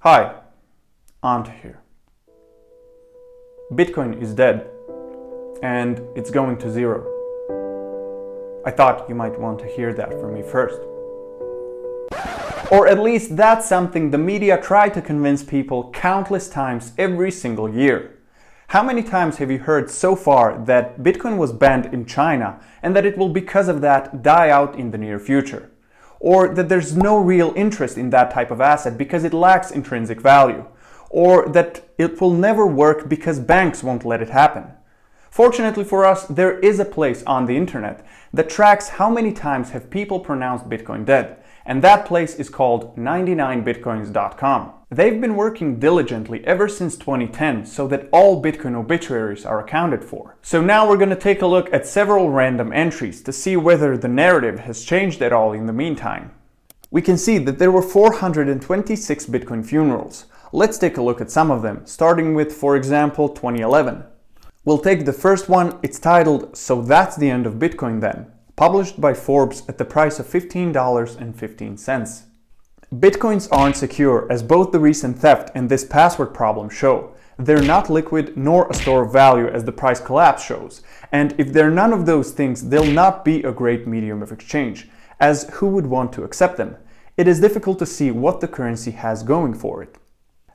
Hi, Ante here. Bitcoin is dead, and it's going to zero. I thought you might want to hear that from me first. Or at least that's something the media try to convince people countless times every single year. How many times have you heard so far that Bitcoin was banned in China and that it will because of that die out in the near future? Or that there's no real interest in that type of asset because it lacks intrinsic value? Or that it will never work because banks won't let it happen? Fortunately for us, there is a place on the internet that tracks how many times have people pronounced Bitcoin dead, and that place is called 99bitcoins.com. They've been working diligently ever since 2010 so that all Bitcoin obituaries are accounted for. So now we're going to take a look at several random entries to see whether the narrative has changed at all in the meantime. We can see that there were 426 Bitcoin funerals. Let's take a look at some of them, starting with, for example, 2011. We'll take the first one. It's titled, "So That's the End of Bitcoin Then," published by Forbes at the price of $15.15. Bitcoins aren't secure, as both the recent theft and this password problem show. They're not liquid nor a store of value, as the price collapse shows. And if they're none of those things, they'll not be a great medium of exchange, as who would want to accept them? It is difficult to see what the currency has going for it.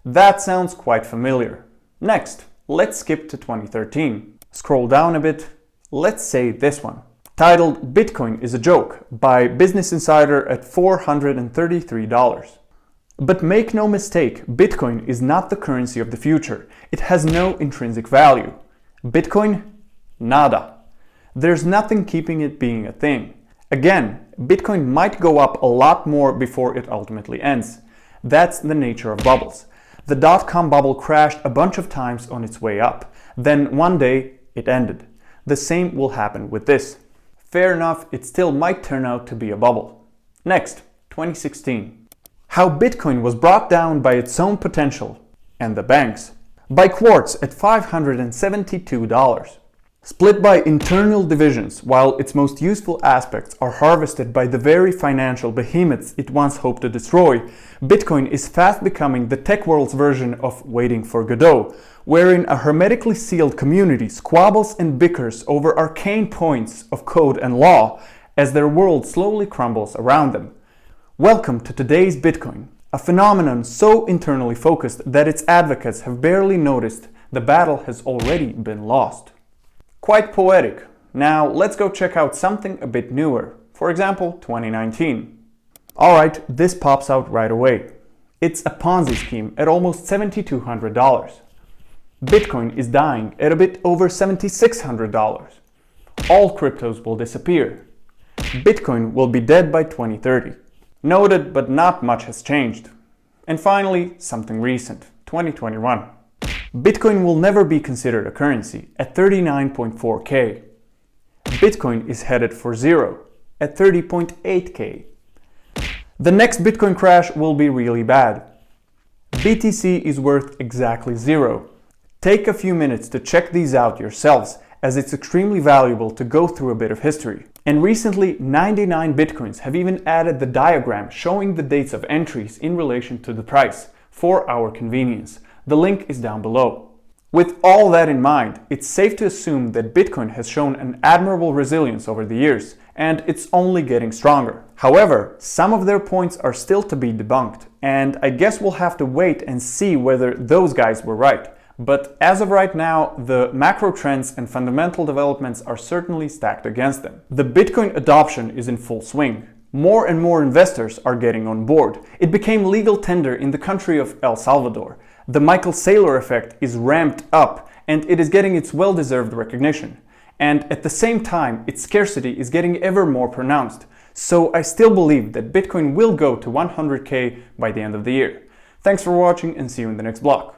That sounds quite familiar. Next, let's skip to 2013. Scroll down a bit. Let's say this one, titled "Bitcoin is a Joke" by Business Insider at $433. But make no mistake, Bitcoin is not the currency of the future. It has no intrinsic value. Bitcoin? Nada. There's nothing keeping it being a thing. Again, Bitcoin might go up a lot more before it ultimately ends. That's the nature of bubbles. The dot-com bubble crashed a bunch of times on its way up. Then one day, it ended. The same will happen with this. Fair enough, it still might turn out to be a bubble. Next, 2016. How Bitcoin was brought down by its own potential and the banks. By Quartz at $572. Split by internal divisions, while its most useful aspects are harvested by the very financial behemoths it once hoped to destroy, Bitcoin is fast becoming the tech world's version of Waiting for Godot, wherein a hermetically sealed community squabbles and bickers over arcane points of code and law as their world slowly crumbles around them. Welcome to today's Bitcoin, a phenomenon so internally focused that its advocates have barely noticed the battle has already been lost. Quite poetic. Now let's go check out something a bit newer. For example, 2019. Alright, this pops out right away. It's a Ponzi scheme at almost $7,200. Bitcoin is dying at a bit over $7,600. All cryptos will disappear. Bitcoin will be dead by 2030. Noted, but not much has changed. And finally, something recent, 2021. Bitcoin will never be considered a currency at 39.4K. Bitcoin is headed for zero at 30.8K. The next Bitcoin crash will be really bad. BTC is worth exactly zero. Take a few minutes to check these out yourselves, as it's extremely valuable to go through a bit of history. And recently, 99 Bitcoins have even added the diagram showing the dates of entries in relation to the price for our convenience. The link is down below. With all that in mind, it's safe to assume that Bitcoin has shown an admirable resilience over the years, and it's only getting stronger. However, some of their points are still to be debunked, and I guess we'll have to wait and see whether those guys were right. But as of right now, the macro trends and fundamental developments are certainly stacked against them. The Bitcoin adoption is in full swing. More and more investors are getting on board. It became legal tender in the country of El Salvador. The Saylor effect is ramped up, and it is getting its well-deserved recognition. And at the same time, its scarcity is getting ever more pronounced. So I still believe that Bitcoin will go to 100K by the end of the year. Thanks for watching, and see you in the next block.